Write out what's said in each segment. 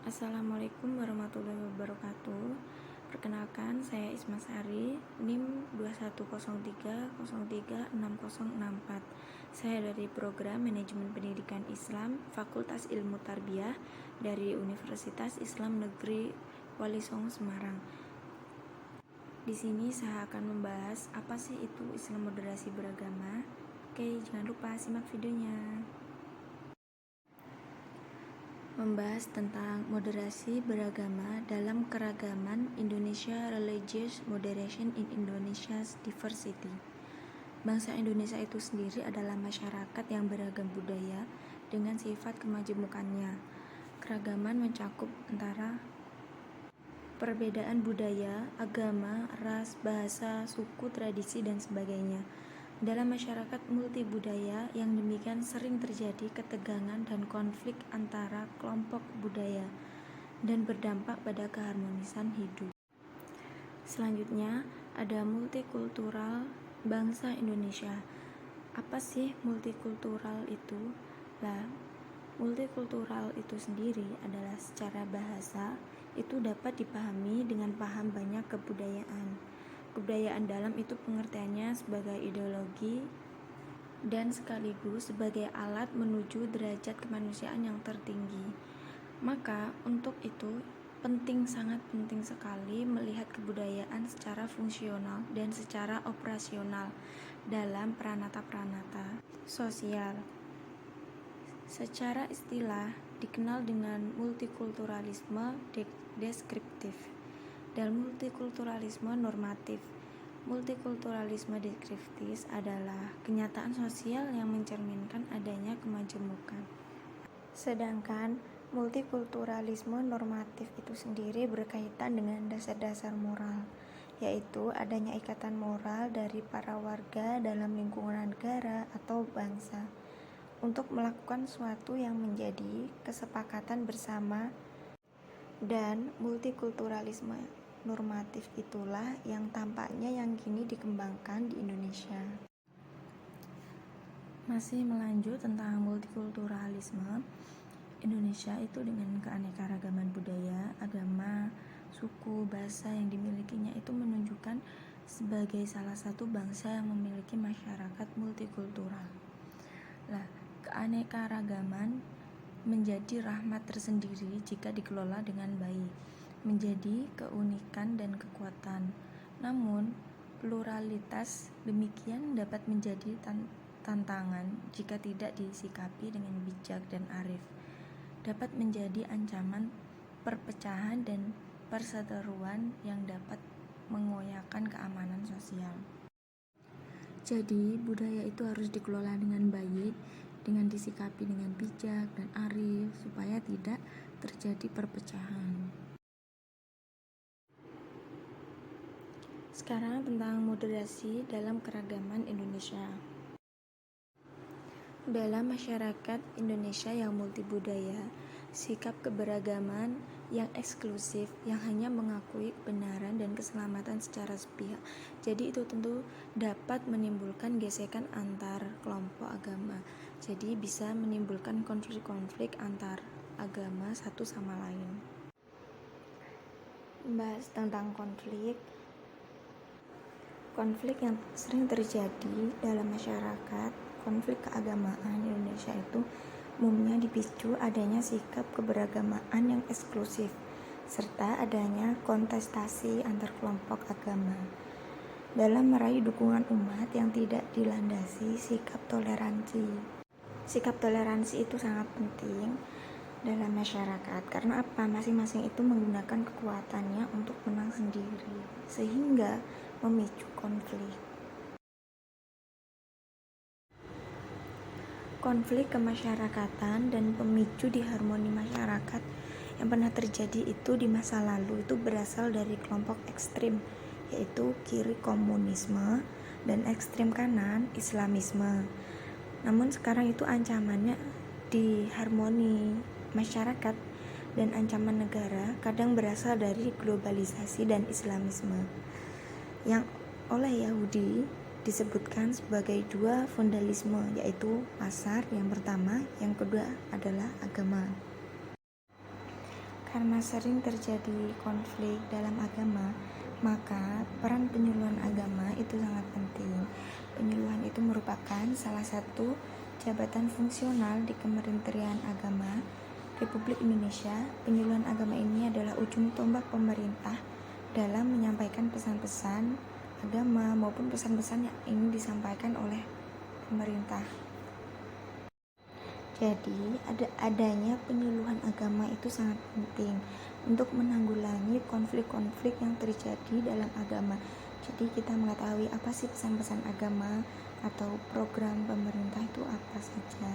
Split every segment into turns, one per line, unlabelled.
Assalamualaikum warahmatullahi wabarakatuh. Perkenalkan, saya Isma Sari, NIM 2103036064. Saya dari Program Manajemen Pendidikan Islam, Fakultas Ilmu Tarbiyah dari Universitas Islam Negeri Wali Songo, Semarang. Di sini saya akan membahas apa sih itu Islam moderasi beragama. Oke, jangan lupa simak videonya. Membahas tentang moderasi beragama dalam keragaman Indonesia, Religious Moderation in Indonesia's Diversity. Bangsa Indonesia itu sendiri adalah masyarakat yang beragam budaya dengan sifat kemajemukannya. Keragaman mencakup antara perbedaan budaya, agama, ras, bahasa, suku, tradisi, dan sebagainya. Dalam masyarakat multibudaya yang demikian sering terjadi ketegangan dan konflik antara kelompok budaya dan berdampak pada keharmonisan hidup. Selanjutnya ada multikultural bangsa Indonesia. Apa sih multikultural itu? Multikultural itu sendiri adalah secara bahasa itu dapat dipahami dengan paham banyak kebudayaan. Kebudayaan dalam itu pengertiannya sebagai ideologi dan sekaligus sebagai alat menuju derajat kemanusiaan yang tertinggi. Maka untuk itu sangat penting sekali melihat kebudayaan secara fungsional dan secara operasional dalam peranata-peranata sosial. Secara istilah dikenal dengan multikulturalisme deskriptif dan multikulturalisme normatif. Multikulturalisme deskriptif adalah kenyataan sosial yang mencerminkan adanya kemajemukan. Sedangkan multikulturalisme normatif itu sendiri berkaitan dengan dasar-dasar moral, yaitu adanya ikatan moral dari para warga dalam lingkungan negara atau bangsa untuk melakukan sesuatu yang menjadi kesepakatan bersama. Dan multikulturalisme normatif itulah yang tampaknya yang kini dikembangkan di Indonesia. Masih melanjut tentang multikulturalisme, Indonesia itu dengan keanekaragaman budaya, agama, suku, bahasa yang dimilikinya itu menunjukkan sebagai salah satu bangsa yang memiliki masyarakat multikultural. Keanekaragaman menjadi rahmat tersendiri jika dikelola dengan baik, menjadi keunikan dan kekuatan. Namun, pluralitas demikian dapat menjadi tantangan jika tidak disikapi dengan bijak dan arif. Dapat menjadi ancaman perpecahan dan perseteruan yang dapat mengoyakkan keamanan sosial. Jadi, budaya itu harus dikelola dengan baik, dengan disikapi dengan bijak dan arif supaya tidak terjadi perpecahan. Sekarang tentang moderasi dalam keragaman Indonesia. Dalam masyarakat Indonesia yang multibudaya, sikap keberagaman yang eksklusif yang hanya mengakui kebenaran dan keselamatan secara sepihak. Jadi itu tentu dapat menimbulkan gesekan antar kelompok agama. Jadi bisa menimbulkan konflik-konflik antar agama satu sama lain. Membahas tentang konflik yang sering terjadi dalam masyarakat, konflik keagamaan Indonesia itu umumnya dipicu adanya sikap keberagamaan yang eksklusif serta adanya kontestasi antar kelompok agama dalam meraih dukungan umat yang tidak dilandasi sikap toleransi. Sikap toleransi itu sangat penting dalam masyarakat karena apa? Masing-masing itu menggunakan kekuatannya untuk menang sendiri sehingga memicu konflik. Konflik kemasyarakatan dan pemicu disharmoni masyarakat yang pernah terjadi itu di masa lalu itu berasal dari kelompok ekstrim, yaitu kiri komunisme dan ekstrim kanan Islamisme. Namun sekarang itu ancamannya di harmoni masyarakat dan ancaman negara kadang berasal dari globalisasi dan Islamisme yang oleh Yahudi disebutkan sebagai dua fundamentalisme, yaitu pasar yang pertama, yang kedua adalah agama. Karena sering terjadi konflik dalam agama, maka peran penyuluhan agama itu sangat penting. Penyuluhan itu merupakan salah satu jabatan fungsional di Kementerian Agama Republik Indonesia. Penyuluhan agama ini adalah ujung tombak pemerintah dalam menyampaikan pesan-pesan agama maupun pesan-pesan yang ingin disampaikan oleh pemerintah. Jadi, adanya penyuluhan agama itu sangat penting untuk menanggulangi konflik-konflik yang terjadi dalam agama. Jadi, kita mengetahui apa sih pesan-pesan agama atau program pemerintah itu apa saja.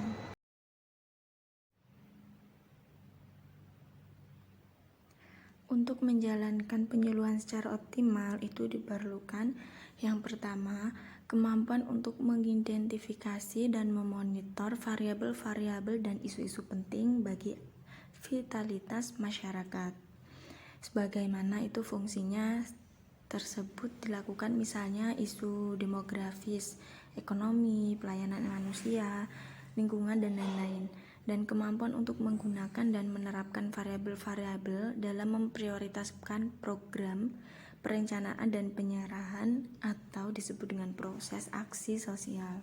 Untuk menjalankan penyuluhan secara optimal itu diperlukan yang pertama, kemampuan untuk mengidentifikasi dan memonitor variabel-variabel dan isu-isu penting bagi vitalitas masyarakat. Sebagaimana itu fungsinya tersebut dilakukan, misalnya isu demografis, ekonomi, pelayanan manusia, lingkungan, dan lain-lain. Dan kemampuan untuk menggunakan dan menerapkan variabel-variabel dalam memprioritaskan program, perencanaan, dan penyerahan atau disebut dengan proses aksi sosial.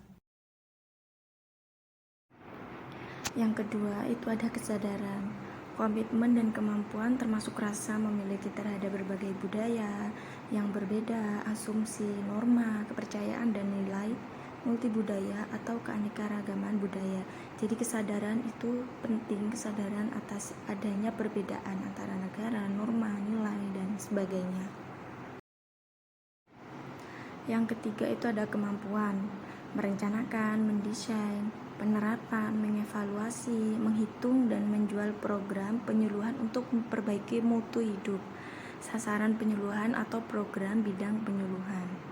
Yang kedua, itu ada kesadaran, komitmen, dan kemampuan termasuk rasa memiliki terhadap berbagai budaya yang berbeda, asumsi, norma, kepercayaan, dan nilai multibudaya atau keanekaragaman budaya. Jadi kesadaran itu penting, kesadaran atas adanya perbedaan antara negara, norma, nilai, dan sebagainya. Yang ketiga itu ada kemampuan merencanakan, mendesain, penerapan, mengevaluasi, menghitung, dan menjual program penyuluhan untuk memperbaiki mutu hidup, sasaran penyuluhan atau program bidang penyuluhan.